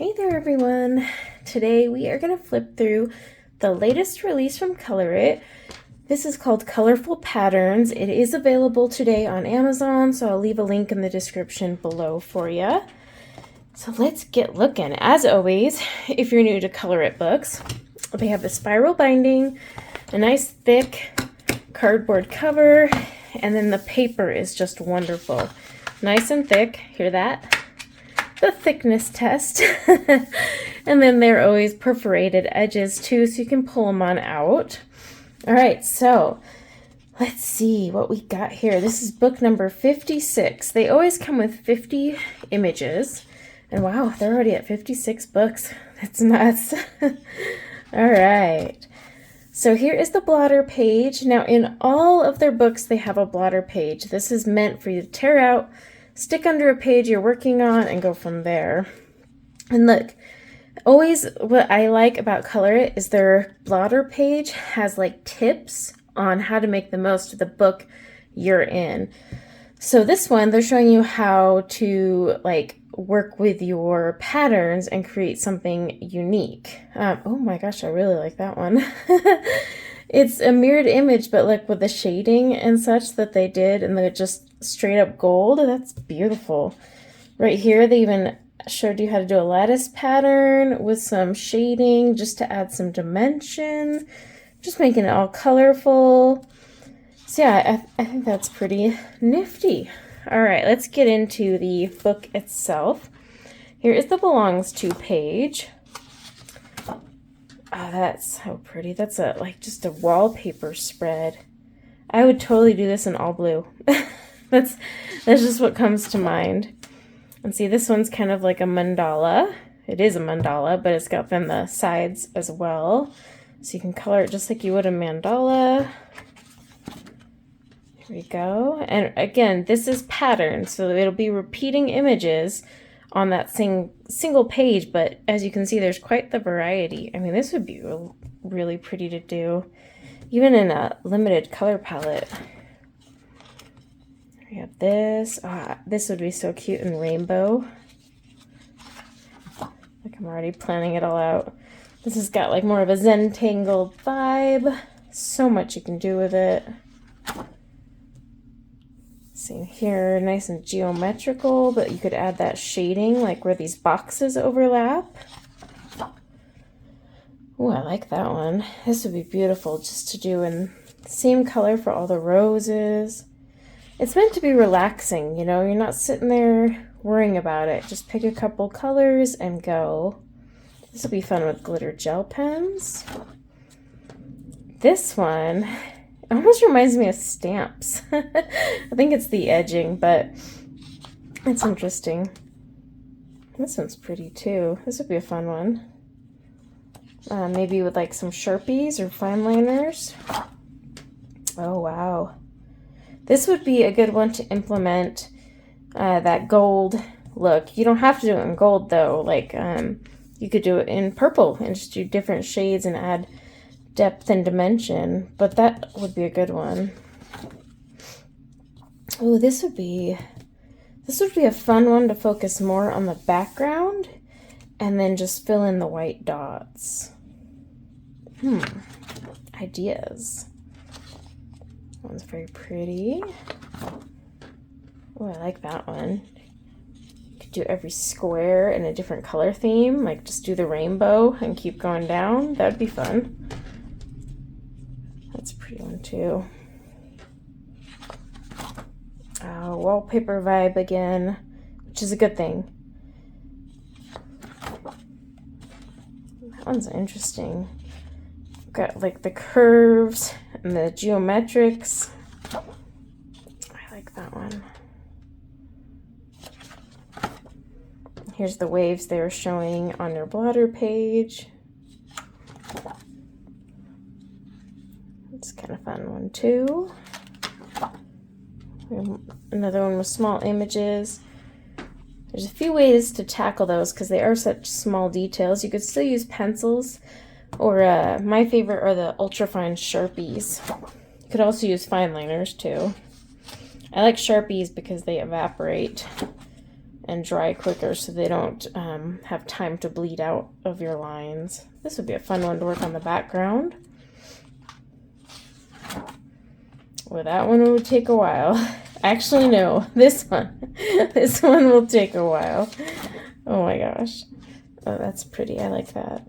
Hey there everyone! Today we are going to flip through the latest release from ColorIt. This is called Colorful Patterns. It is available today on Amazon, so I'll leave a link in the description below for you. So let's get looking. As always, if you're new to ColorIt books, they have the spiral binding, a nice thick cardboard cover, and then the paper is just wonderful. Nice and thick, hear that? The thickness test. And then they're always perforated edges too, so you can pull them on out. All right, so let's see what we got here. This is book number 56. They always come with 50 images. And wow, they're already at 56 books. That's nuts. All right. So here is the blotter page. Now in all of their books, they have a blotter page. This is meant for you to tear out, stick under a page you're working on, and go from there. And look, always what I like about ColorIt is their blotter page has like tips on how to make the most of the book you're in. So this one, they're showing you how to like work with your patterns and create something unique. Oh my gosh, I really like that one. It's a mirrored image, but like with the shading and such that they did, and they're just straight up gold. That's beautiful. Right here, they even showed you how to do a lattice pattern with some shading just to add some dimension, just making it all colorful. So yeah, I think that's pretty nifty. All right, let's get into the book itself. Here is the belongs to page. Oh, that's so pretty. That's just a wallpaper spread. I would totally do this in all blue. That's just what comes to mind. And see, this one's kind of like a mandala. It is a mandala, but it's got then the sides as well. So you can color it just like you would a mandala. Here we go. And again, this is pattern, so it'll be repeating images on that single page, but as you can see, there's quite the variety. I mean, this would be really pretty to do, even in a limited color palette. We have this. This would be so cute in rainbow. Like, I'm already planning it all out. This has got like more of a Zentangled vibe. So much you can do with it. See here, nice and geometrical, but you could add that shading like where these boxes overlap. Oh, I like that one. This would be beautiful just to do in the same color for all the roses. It's meant to be relaxing, you know, you're not sitting there worrying about it. Just pick a couple colors and go. This will be fun with glitter gel pens. This one almost reminds me of stamps. I think it's the edging, but it's interesting. This one's pretty too. This would be a fun one. Maybe with like some Sharpies or fine liners. Oh, wow. This would be a good one to implement that gold look. You don't have to do it in gold though. Like you could do it in purple and just do different shades and add depth and dimension, but that would be a good one. Oh, this would be a fun one to focus more on the background and then just fill in the white dots. Ideas. That one's very pretty. Oh, I like that one. You could do every square in a different color theme, like just do the rainbow and keep going down. That would be fun. That's a pretty one too. Wallpaper vibe again, which is a good thing. That one's interesting. Got like the curves and the geometrics. I like that one. Here's the waves they were showing on their blotter page. It's kind of fun one too. Another one with small images. There's a few ways to tackle those because they are such small details. You could still use pencils, or my favorite are the ultrafine Sharpies. You could also use fine liners too. I like Sharpies because they evaporate and dry quicker so they don't have time to bleed out of your lines. This would be a fun one to work on the background. Well, that one would take a while. Actually, no, this one. This one will take a while. Oh my gosh. Oh, that's pretty. I like that.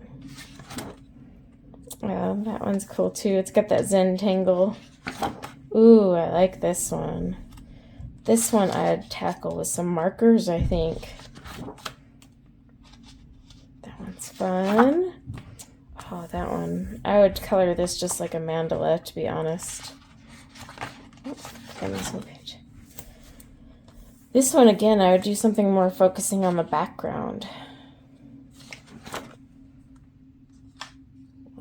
That one's cool too. It's got that Zentangle. Ooh, I like this one. This one I'd tackle with some markers, I think. That one's fun. Oh, that one. I would color this just like a mandala, to be honest. Page. This one, again, I would do something more focusing on the background.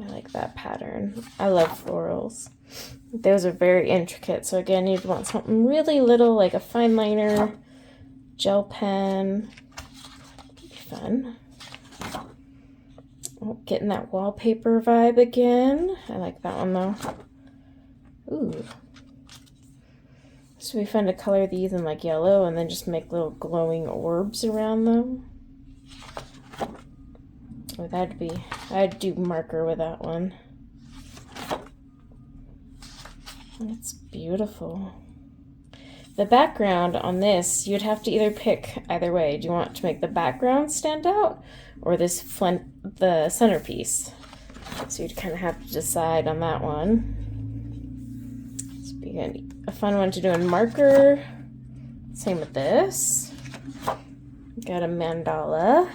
I like that pattern. I love florals. Those are very intricate, so again, you'd want something really little, like a fine liner, gel pen. That'd be fun. Oh, getting that wallpaper vibe again. I like that one though. Ooh. This would be fun to color these in like yellow and then just make little glowing orbs around them. Oh, I'd do marker with that one. It's beautiful. The background on this, you'd have to either pick either way. Do you want to make the background stand out or the centerpiece? So you'd kind of have to decide on that one. This would be a fun one to do in marker. Same with this. Got a mandala,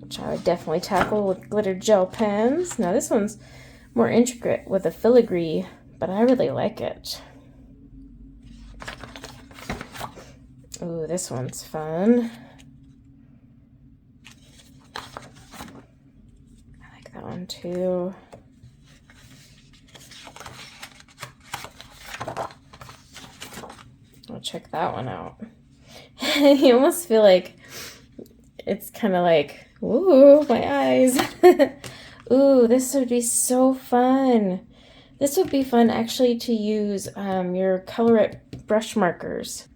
which I would definitely tackle with glitter gel pens. Now this one's more intricate with a filigree, but I really like it. Ooh, this one's fun. I like that one too. I'll check that one out. You almost feel like it's kind of like, ooh, my eyes. Ooh, this would be so fun. This would be fun actually to use your ColorIt brush markers.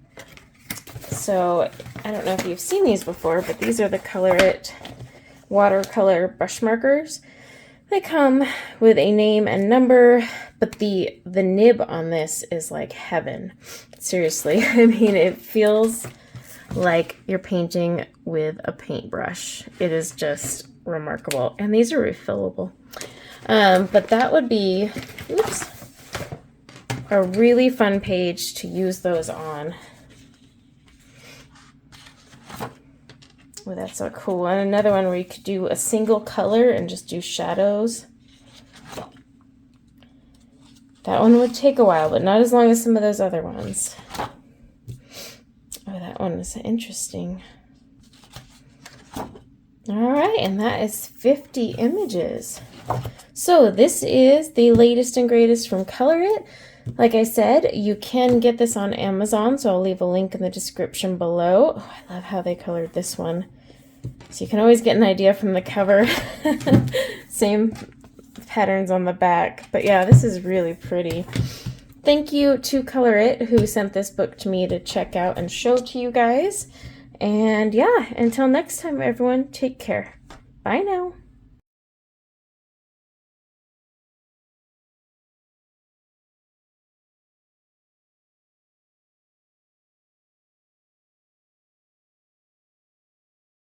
So I don't know if you've seen these before, but these are the ColorIt watercolor brush markers. They come with a name and number, but the nib on this is like heaven. Seriously, I mean, it feels like you're painting with a paintbrush. It is just remarkable. And these are refillable. But that would be, oops, a really fun page to use those on. Oh, that's so cool. And another one where you could do a single color and just do shadows. That one would take a while, but not as long as some of those other ones. Oh, that one is interesting. All right, and that is 50 images. So this is the latest and greatest from ColorIt. Like I said, you can get this on Amazon, so I'll leave a link in the description below. Oh, I love how they colored this one. So you can always get an idea from the cover. Same patterns on the back. But yeah, this is really pretty. Thank you to ColorIt who sent this book to me to check out and show to you guys. And yeah, until next time, everyone, take care. Bye now.